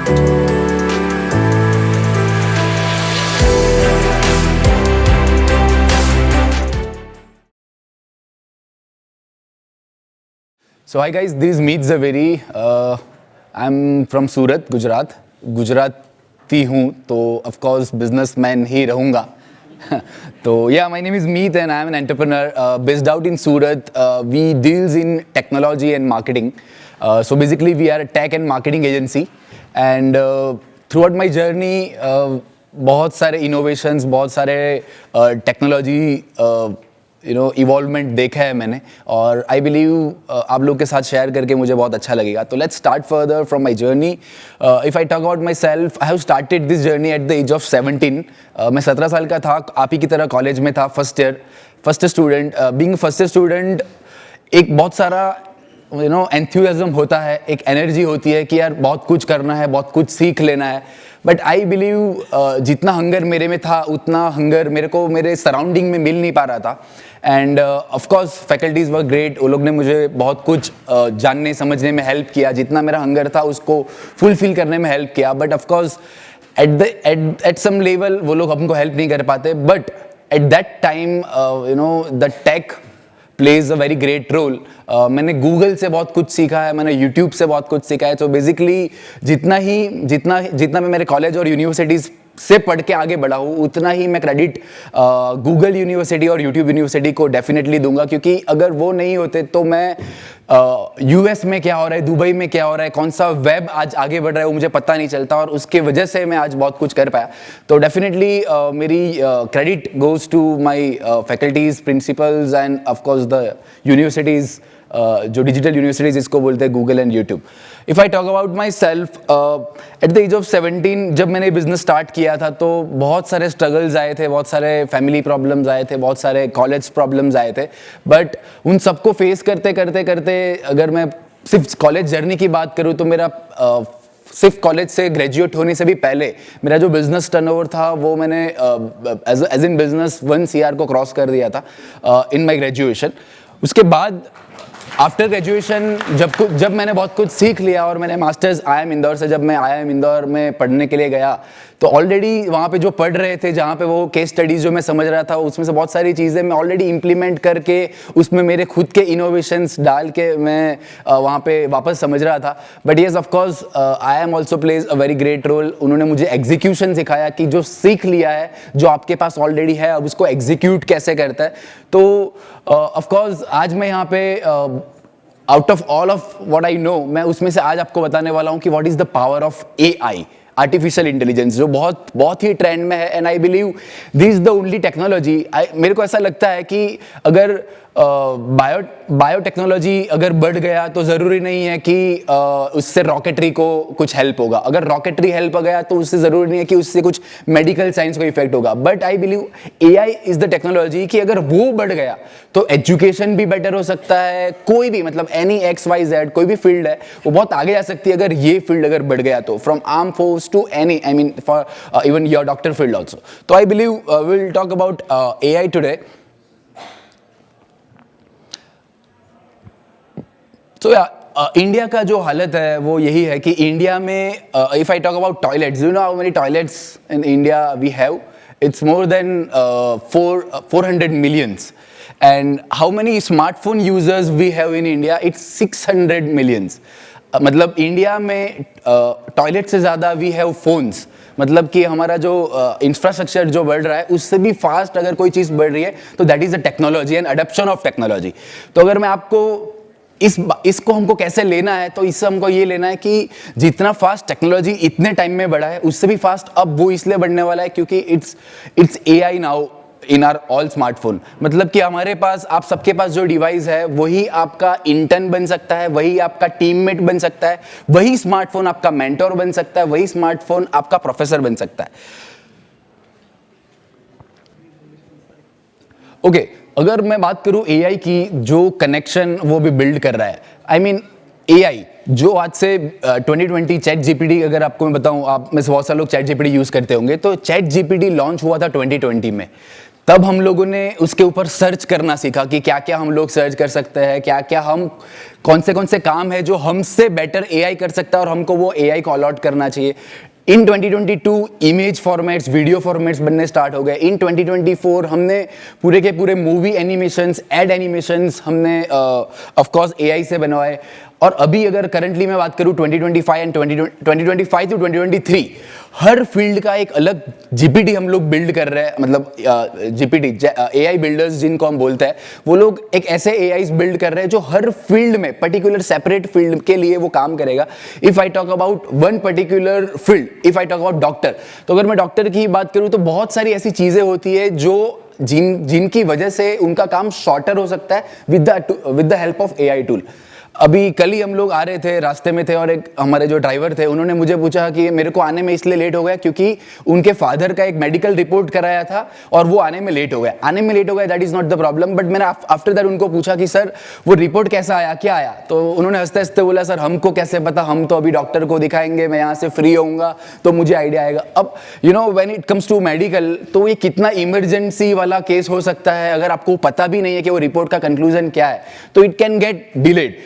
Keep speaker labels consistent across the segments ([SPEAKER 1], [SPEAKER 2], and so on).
[SPEAKER 1] So hi guys, this is Meet Zaveri. I'm from Surat, Gujarat. Gujarati हूँ तो of course businessman ही रहूँगा. So yeah, my name is Meet and I'm an entrepreneur based out in Surat. We deals in technology and marketing. So basically we are a tech and marketing agency. And throughout my journey, बहुत सारे innovations, बहुत सारे technology involvement देखा है मैंने और I believe आप लोग के साथ शेयर करके मुझे बहुत अच्छा लगेगा. तो let's start further from my journey. If I talk about myself, I have started this journey at the age of 17. मैं 17 साल का था, आप ही की तरह कॉलेज में था, first student. Being first student एक बहुत सारा एंथुसियाज्म होता है, एक एनर्जी होती है कि यार बहुत कुछ करना है, बहुत कुछ सीख लेना है. बट आई बिलीव जितना हंगर मेरे में था उतना हंगर मेरे को मेरे सराउंडिंग में मिल नहीं पा रहा था. And of course faculties were great, वो लोग ने मुझे बहुत कुछ जानने समझने में हेल्प किया. जितना मेरा हंगर था उसको फुलफिल करने में हेल्प किया. But of course at some level वो लोग हमको हेल्प नहीं कर पाते. But at that time the tech plays a very great role. मैंने गूगल से बहुत कुछ सीखा है, मैंने यूट्यूब से बहुत कुछ सीखा है. तो बेसिकली जितना मैं मेरे कॉलेज और यूनिवर्सिटीज़ से पढ़ के आगे बढ़ा हूँ उतना ही मैं क्रेडिट गूगल यूनिवर्सिटी और यूट्यूब यूनिवर्सिटी को डेफिनेटली दूंगा. क्योंकि अगर वो नहीं होते तो मैं यूएस में क्या हो रहा है, दुबई में क्या हो रहा है, कौन सा वेब आज आगे बढ़ रहा है वो मुझे पता नहीं चलता. और उसके वजह से मैं आज बहुत कुछ कर पाया. तो डेफिनेटली मेरी credit goes to my faculties, principals and of course the universities, जो डिजिटल यूनिवर्सिटीज़ इसको बोलते हैं, Google and YouTube. If I talk about myself, at the age of 17 जब मैंने बिजनेस स्टार्ट किया था तो बहुत सारे स्ट्रगल्स आए थे, बहुत सारे फैमिली प्रॉब्लम्स आए थे, बहुत सारे कॉलेज प्रॉब्लम्स आए थे. बट उन सबको फेस करते करते करते अगर मैं सिर्फ कॉलेज जर्नी की बात करूँ तो मेरा सिर्फ कॉलेज से ग्रेजुएट होने से भी पहले मेरा जो बिजनेस टर्नओवर था वो मैंने एज इन बिजनेस 1 CR को क्रॉस कर दिया था इन माई ग्रेजुएशन. उसके बाद आफ्टर ग्रेजुएशन जब मैंने बहुत कुछ सीख लिया और मैंने मास्टर्स IIM इंदौर से, जब मैं IIM इंदौर में पढ़ने के लिए गया तो ऑलरेडी वहाँ पे जो पढ़ रहे थे, जहाँ पे वो केस स्टडीज़ जो मैं समझ रहा था उसमें से बहुत सारी चीज़ें मैं ऑलरेडी इम्प्लीमेंट करके उसमें मेरे खुद के इनोवेशंस डाल के मैं वहाँ पे वापस समझ रहा था. But yes of course IIM also plays a very great role. उन्होंने मुझे एग्जीक्यूशन सिखाया कि जो सीख लिया है, जो आपके पास ऑलरेडी है, अब उसको एग्जीक्यूट कैसे करता है. तो ऑफकोर्स आज मैं यहाँ पे out of all of what I know, मैं उसमें से आज आपको बताने वाला हूँ कि what is the power of AI, artificial intelligence, जो बहुत ही ट्रेंड में है. And I believe this is the only technology. मेरे को ऐसा लगता है कि अगर बायोटेक्नोलॉजी अगर बढ़ गया तो ज़रूरी नहीं है कि उससे रॉकेटरी को कुछ हेल्प होगा. अगर रॉकेटरी हेल्प हो गया तो उससे ज़रूरी नहीं है कि उससे कुछ मेडिकल साइंस को इफेक्ट होगा. But I believe AI is the technology कि अगर वो बढ़ गया तो एजुकेशन भी बेटर हो सकता है. कोई भी मतलब एनी XYZ कोई भी फील्ड है वो बहुत आगे जा सकती है अगर ये फील्ड अगर बढ़ गया तो. From arm force to any, I mean for even your doctor field also. तो I believe will talk about AI today. तो इंडिया का जो हालत है वो यही है कि इंडिया में if I talk about toilets, you know how many toilets in India we have? It's more than 400 millions. And how many smartphone users we have in India? It's 600 millions. मतलब इंडिया में toilet से ज़्यादा we have phones. मतलब कि हमारा जो infrastructure जो बढ़ रहा है उससे भी फास्ट अगर कोई चीज़ बढ़ रही है तो that is the technology and adoption of technology. तो अगर मैं आपको इसको हमको कैसे लेना है तो इससे हमको ये लेना है कि जितना फास्ट टेक्नोलॉजी इतने टाइम में बढ़ा है उससे भी फास्ट अब वो इसलिए बढ़ने वाला है क्योंकि it's AI now in are all smartphone. मतलब कि हमारे पास, आप सबके पास जो डिवाइस है वही आपका इंटर्न बन सकता है, वही आपका टीममेट बन सकता है, वही स्मार्टफोन आपका मेंटोर बन सकता है, वही स्मार्टफोन आपका प्रोफेसर बन सकता है. ओके, अगर मैं बात करूं AI की, जो कनेक्शन वो भी बिल्ड कर रहा है, आई मीन AI जो आज से 2020 चैट GPT, अगर आपको मैं बताऊं, आप में से बहुत सारे लोग चैट GPT यूज़ करते होंगे, तो चैट GPT लॉन्च हुआ था 2020 में. तब हम लोगों ने उसके ऊपर सर्च करना सीखा कि क्या क्या हम लोग सर्च कर सकते हैं, क्या क्या हम कौन से काम है जो हमसे बेटर एआई कर सकता है और हमको वो एआई को अलॉट करना चाहिए। इन 2022 इमेज फॉर्मेट्स, वीडियो फॉर्मेट्स बनने स्टार्ट हो गए। इन 2024 हमने पूरे के पूरे मूवी एनिमेशंस, एड एनिमेशंस हमने ऑफ कोर्स एआई से बनवाए। और अभी अगर करंटली मैं बात करूं 2025 एंड 2025 टू 2023 हर फील्ड का एक अलग जीपीटी हम लोग बिल्ड कर रहे हैं। मतलब जीपीटी एआई बिल्डर्स जिनको हम बोलते हैं, वो लोग एक ऐसे एआईज बिल्ड कर रहे हैं जो हर फील्ड में पर्टिकुलर सेपरेट फील्ड के लिए वो काम करेगा। If I talk about one particular field, if I talk about doctor, तो अगर मैं डॉक्टर की बात करूं तो बहुत सारी ऐसी चीजें होती है जो जिनकी वजह से उनका काम शॉर्टर हो सकता है with the help of AI tool. अभी कल ही हम लोग आ रहे थे, रास्ते में थे और एक हमारे जो ड्राइवर थे उन्होंने मुझे पूछा कि मेरे को आने में इसलिए लेट हो गया क्योंकि उनके फादर का एक मेडिकल रिपोर्ट कराया था और वो आने में लेट हो गया। आने में लेट हो गया, that is not the problem, but मैंने आफ्टर दैट उनको पूछा कि सर वो रिपोर्ट कैसा आया, क्या आया? तो उन्होंने हंसते हंसते बोला सर हमको कैसे पता, हम तो अभी डॉक्टर को दिखाएंगे, मैं यहाँ से फ्री होऊंगा तो मुझे आइडिया आएगा। अब you know when it comes to medical, तो ये कितना इमरजेंसी वाला केस हो सकता है, अगर आपको पता भी नहीं है कि वो रिपोर्ट का कंक्लूजन क्या है तो इट कैन गेट डिलेड।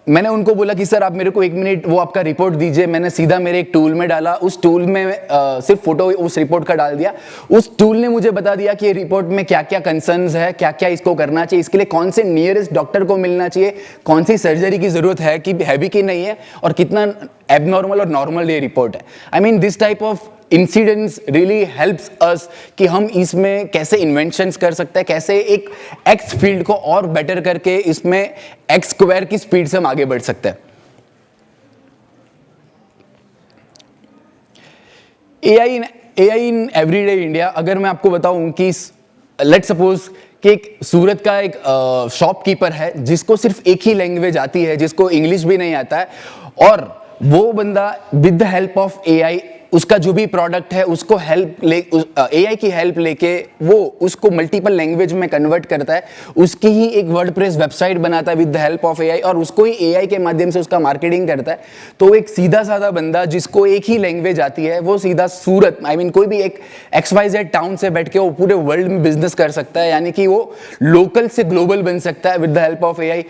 [SPEAKER 1] मैंने उनको बोला कि सर आप मेरे को 1 मिनट वो आपका रिपोर्ट दीजिए। मैंने सीधा मेरे एक टूल में डाला, उस टूल में सिर्फ फोटो उस रिपोर्ट का डाल दिया। उस टूल ने मुझे बता दिया कि ये रिपोर्ट में क्या क्या कंसर्न्स है, क्या क्या इसको करना चाहिए, इसके लिए कौन से नियरेस्ट डॉक्टर को मिलना चाहिए, कौन सी सर्जरी की जरूरत है कि नहीं है, और कितना एबनॉर्मल और नॉर्मल ये रिपोर्ट है। I mean this type of incidents really helps us कि हम इसमें कैसे इन्वेंशंस कर सकते हैं, कैसे एक एक्स फील्ड को और बेटर करके इसमें एक्स स्क्वायर की स्पीड से हम आगे बढ़ सकते हैं। एआई इन एवरीडे इंडिया, अगर मैं आपको बताऊं कि लेट सपोज कि एक सूरत का एक शॉपकीपर है जिसको सिर्फ एक ही लैंग्वेज आती है, जिसको इंग्लिश भी नहीं आता है, और वो बंदा with the help of AI उसका जो भी प्रोडक्ट है उसको एआई की हेल्प लेके वो उसको मल्टीपल लैंग्वेज में कन्वर्ट करता है, उसकी ही एक वर्डप्रेस वेबसाइट बनाता है with the help of AI, और उसको ही एआई के माध्यम से उसका मार्केटिंग करता है। तो एक सीधा साधा बंदा जिसको एक ही लैंग्वेज आती है वो सीधा सूरत, आई मीन कोई भी एक XYZ टाउन से बैठ के वो पूरे वर्ल्ड में बिजनेस कर सकता है, यानी कि वो लोकल से ग्लोबल बन सकता है with the help of AI.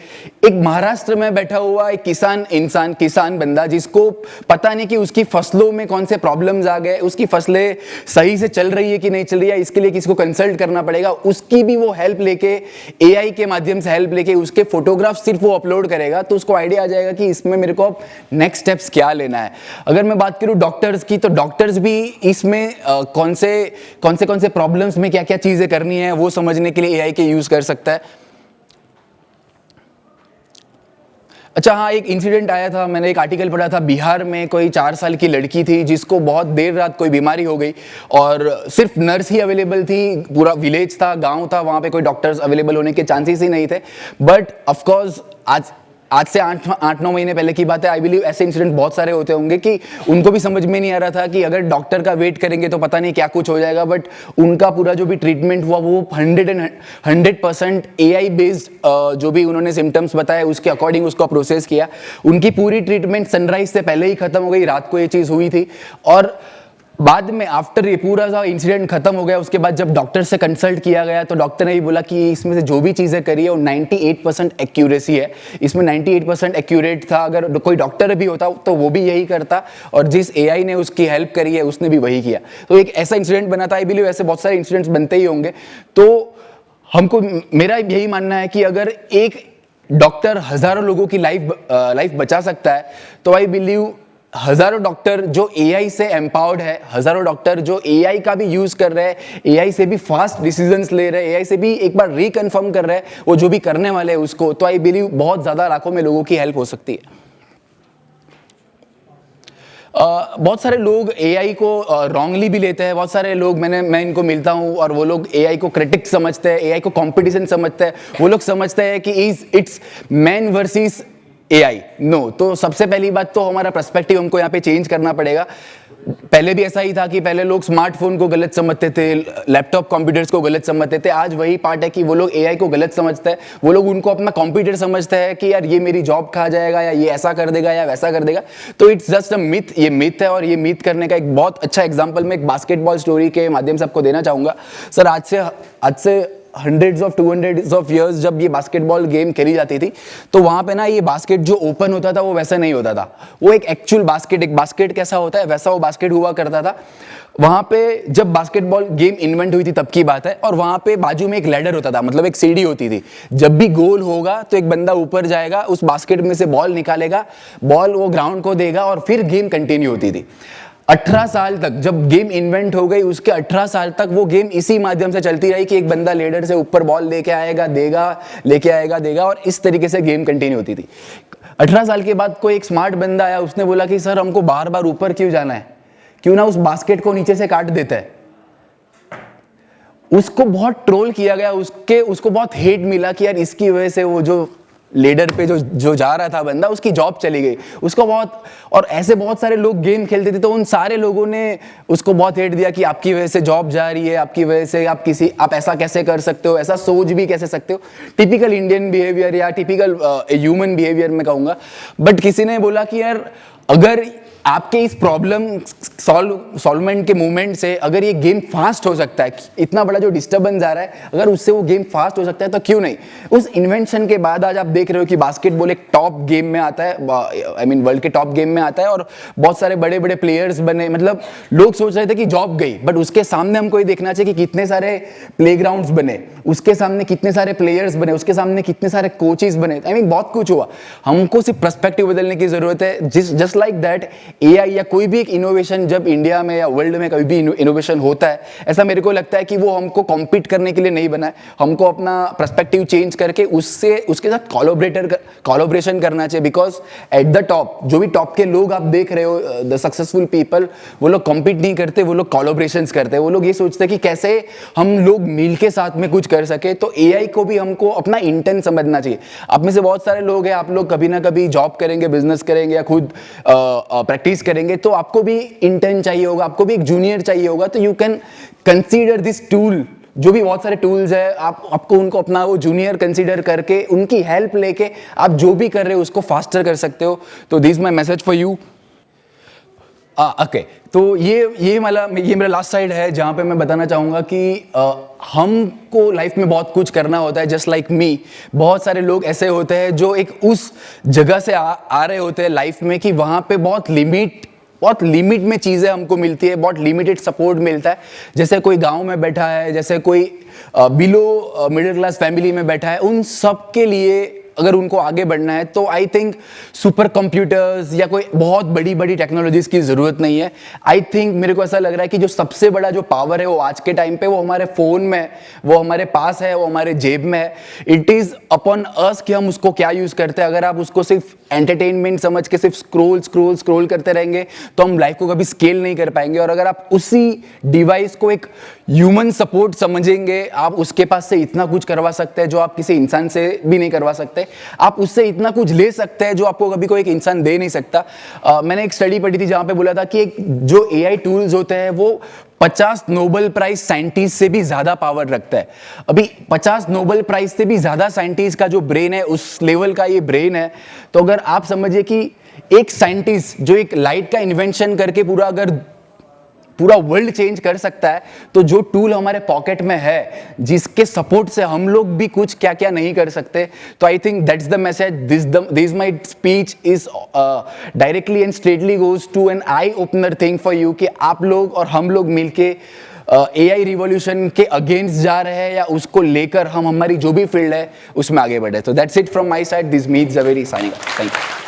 [SPEAKER 1] एक महाराष्ट्र में बैठा हुआ एक किसान बंदा जिसको पता नहीं कि उसकी फसलों में कौन से प्रॉब्लम्स आ गए, उसकी फसलें सही से चल रही है कि नहीं चल रही है, इसके लिए किसी को कंसल्ट करना पड़ेगा, उसकी भी वो हेल्प लेके एआई के माध्यम से हेल्प लेके उसके फोटोग्राफ सिर्फ वो अपलोड करेगा तो उसको आइडिया आ जाएगा कि इसमें मेरे को नेक्स्ट स्टेप्स क्या लेना है। अगर मैं बात करूं डॉक्टर्स की, तो डॉक्टर्स भी इसमें कौन से प्रॉब्लम्स में क्या क्या चीजें करनी है वो समझने के लिए एआई के यूज कर सकता है। अच्छा हाँ, एक इंसिडेंट आया था, मैंने एक आर्टिकल पढ़ा था, बिहार में कोई 4 साल की लड़की थी जिसको बहुत देर रात कोई बीमारी हो गई और सिर्फ नर्स ही अवेलेबल थी, पूरा विलेज था, गांव था, वहाँ पे कोई डॉक्टर्स अवेलेबल होने के चांसेस ही नहीं थे। बट ऑफकोर्स आज से 8-9 महीने पहले की बात है, आई बिलीव ऐसे इंसिडेंट बहुत सारे होते होंगे कि उनको भी समझ में नहीं आ रहा था कि अगर डॉक्टर का वेट करेंगे तो पता नहीं क्या कुछ हो जाएगा, बट उनका पूरा जो भी ट्रीटमेंट हुआ वो 100% एआई बेस्ड, जो भी उन्होंने सिम्टम्स बताए उसके अकॉर्डिंग उसको प्रोसेस किया। उनकी पूरी ट्रीटमेंट सनराइज से पहले ही खत्म हो गई, रात को ये चीज़ हुई थी, और बाद में आफ्टर ये पूरा सा इंसिडेंट खत्म हो गया उसके बाद जब डॉक्टर से कंसल्ट किया गया तो डॉक्टर ने भी बोला कि इसमें से जो भी चीज़ें करी है वो 98% एक्यूरेसी है, इसमें 98% एक्यूरेट था। अगर कोई डॉक्टर भी होता तो वो भी यही करता, और जिस एआई ने उसकी हेल्प करी है उसने भी वही किया। तो एक ऐसा इंसिडेंट बना था, आई बिलीव ऐसे बहुत सारे इंसिडेंट्स बनते ही होंगे। तो हमको, मेरा यही मानना है कि अगर एक डॉक्टर हज़ारों लोगों की लाइफ बचा सकता है तो आई बिलीव हजारों डॉक्टर जो एआई से एम्पावर्ड है, हजारों डॉक्टर जो एआई का भी यूज कर रहे हैं, एआई से भी फास्ट डिसीजंस ले रहे हैं, एआई से भी एक बार रिकन्फर्म कर रहे हैं वो जो भी करने वाले हैं उसको, तो आई बिलीव बहुत ज्यादा लाखों में लोगों की हेल्प हो सकती है। बहुत सारे लोग एआई को रॉन्गली भी लेते हैं, बहुत सारे लोग मैं इनको मिलता हूं और वो लोग एआई को क्रिटिक समझते हैं, एआई को कंपटीशन समझते हैं, वो लोग समझते हैं कि it's man versus AI. No, तो सबसे पहली बात तो हमारा पर्सपेक्टिव हमको यहाँ पे चेंज करना पड़ेगा। पहले भी ऐसा ही था कि पहले लोग स्मार्टफोन को गलत समझते थे, लैपटॉप कंप्यूटर्स को गलत समझते थे। आज वही पार्ट है कि वो लोग एआई को गलत समझते हैं, वो लोग उनको अपना कंप्यूटर समझते हैं कि यार ये मेरी जॉब खा जाएगा या ये ऐसा कर देगा या वैसा कर देगा। तो इट्स जस्ट अ मिथ, ये मिथ है। और ये मिथ करने का एक बहुत अच्छा एग्जाम्पल मैं एक बास्केटबॉल स्टोरी के माध्यम से आपको देना चाहूँगा। सर आज से हंड्रेड्स ऑफ 200 ऑफ ईयर्स जब ये बास्केटबॉल गेम खेली जाती थी, तो वहाँ पे ना ये बास्केट जो ओपन होता था वो वैसा नहीं होता था। वो एक एक्चुअल बास्केट, एक बास्केट कैसा होता है वैसा वो बास्केट हुआ करता था। वहाँ पे जब बास्केटबॉल गेम इन्वेंट हुई थी तब की बात है, और वहाँ पे बाजू में एक लैडर होता था, मतलब एक सीढ़ी होती थी। जब भी गोल होगा तो एक बंदा ऊपर जाएगा, उस बास्केट में से बॉल निकालेगा, बॉल वो ग्राउंड को देगा और फिर गेम कंटिन्यू होती थी। 18 साल तक, जब गेम इन्वेंट हो गई उसके 18 साल तक वो गेम इसी माध्यम से चलती रही कि एक बंदा लेडर से ऊपर बॉल लेके आएगा, देगा, लेके आएगा, देगा, और इस तरीके से गेम कंटिन्यू होती थी। 18 साल के बाद कोई एक स्मार्ट बंदा आया, उसने बोला कि सर हमको बार बार ऊपर क्यों जाना है, क्यों ना उस बास्केट को नीचे से काट देता है। उसको बहुत ट्रोल किया गया, उसको बहुत हेट मिला कि यार इसकी वजह से वो जो लीडर पे जो जा रहा था बंदा, उसकी जॉब चली गई, उसको बहुत। और ऐसे बहुत सारे लोग गेम खेलते थे, तो उन सारे लोगों ने उसको बहुत हेट दिया कि आपकी वजह से जॉब जा रही है, आपकी वजह से आप ऐसा कैसे कर सकते हो, ऐसा सोच भी कैसे सकते हो। टिपिकल इंडियन बिहेवियर या टिपिकल ह्यूमन बिहेवियर मैं कहूँगा। बट किसी ने बोला कि यार अगर आपके इस प्रॉब्लम सॉल्वमेंट के मूवमेंट से अगर ये गेम फास्ट हो सकता है, इतना बड़ा जो डिस्टर्बेंस आ रहा है, अगर उससे वो गेम फास्ट हो सकता है तो क्यों नहीं। उस इन्वेंशन के बाद आज आप देख रहे हो कि बास्केटबॉल एक टॉप गेम में आता है, आई मीन वर्ल्ड के टॉप गेम में आता है, और बहुत सारे बड़े बड़े प्लेयर्स बने। मतलब लोग सोच रहे थे कि जॉब गई, बट उसके सामने हमको ये देखना चाहिए कि कितने सारे प्लेग्राउंड्स बने, उसके सामने कितने सारे प्लेयर्स बने, उसके सामने कितने सारे कोचेस बने। आई मीन बहुत कुछ हुआ। हमको सिर्फ पर्सपेक्टिव बदलने की जरूरत है। जस्ट लाइक दैट एआई या कोई भी एक इनोवेशन जब इंडिया में या वर्ल्ड में कभी भी इनोवेशन होता है, ऐसा मेरे को लगता है कि वो हमको कॉम्पीट करने के लिए नहीं बना है। हमको अपना पर्सपेक्टिव चेंज करके उसके साथ कोलैबोरेशन करना चाहिए। बिकॉज एट द टॉप जो भी टॉप के लोग आप देख रहे हो, द सक्सेसफुल पीपल, वो लोग कॉम्पीट नहीं करते, वो लोग कोलैबोरेशंस करते हैं। वो लोग ये सोचते हैं कि कैसे हम लोग मिल के साथ में कुछ कर सके। तो एआई को भी हमको अपना इंटेंट समझना चाहिए। आप में से बहुत सारे लोग हैं, आप लोग कभी ना कभी जॉब करेंगे, बिजनेस करेंगे या खुद प्रैक्टिस करेंगे, तो आपको भी इंटर्न चाहिए होगा, आपको भी एक जूनियर चाहिए होगा। तो you can consider this tool, जो भी बहुत सारे टूल्स है, आपको उनको अपना वो जूनियर कंसीडर करके उनकी हेल्प लेके आप जो भी कर रहे हो उसको फास्टर कर सकते हो। तो this my message for you. Okay, तो ये मेरा लास्ट साइड है जहाँ पे मैं बताना चाहूँगा कि हमको लाइफ में बहुत कुछ करना होता है। जस्ट लाइक मी, बहुत सारे लोग ऐसे होते हैं जो एक उस जगह से आ रहे होते हैं लाइफ में कि वहाँ पे बहुत लिमिट में चीज़ें हमको मिलती है, बहुत लिमिटेड सपोर्ट मिलता है। जैसे कोई गांव में बैठा है, जैसे कोई बिलो मिडिल क्लास फैमिली में बैठा है, उन सब के लिए अगर उनको आगे बढ़ना है तो आई थिंक सुपर कंप्यूटर्स या कोई बहुत बड़ी बड़ी टेक्नोलॉजीज की ज़रूरत नहीं है। आई थिंक मेरे को ऐसा लग रहा है कि जो सबसे बड़ा जो पावर है वो आज के टाइम पे वो हमारे फ़ोन में, वो हमारे पास है, वो हमारे जेब में है। इट इज़ अपॉन अस कि हम उसको क्या यूज़ करते हैं। अगर आप उसको सिर्फ एंटरटेनमेंट समझ के सिर्फ स्क्रोल करते रहेंगे तो हम लाइफ को कभी स्केल नहीं कर पाएंगे। और अगर आप उसी डिवाइस को एक ह्यूमन सपोर्ट समझेंगे, आप उसके पास से इतना कुछ करवा सकते हैं जो आप किसी इंसान से भी नहीं करवा सकते। आप उससे इतना कुछ ले सकते हैं जो आपको कभी कोई एक इंसान दे नहीं सकता। मैंने एक स्टडी पढ़ी थी जहां पे बोला था कि जो एआई टूल्स होते हैं वो 50 नोबेल प्राइज साइंटिस्ट से भी ज्यादा पावर रखता है। अभी 50 नोबेल प्राइज से भी ज्यादा साइंटिस्ट का जो ब्रेन है, उस लेवल का ये ब्रेन है। तो अगर आप समझिए कि एक साइंटिस्ट जो एक लाइट का इन्वेंशन करके पूरा वर्ल्ड चेंज कर सकता है, तो जो टूल हमारे पॉकेट में है जिसके सपोर्ट से हम लोग भी कुछ क्या क्या नहीं कर सकते। तो I think that's the message. This my speech is directly and straightly goes to an eye opener thing for you कि आप लोग और हम लोग मिलके एआई रिवॉल्यूशन के अगेंस्ट जा रहे हैं या उसको लेकर हम हमारी जो भी फील्ड है उसमें आगे बढ़े। तो that's it from my side. This meets a very signing. Thank you.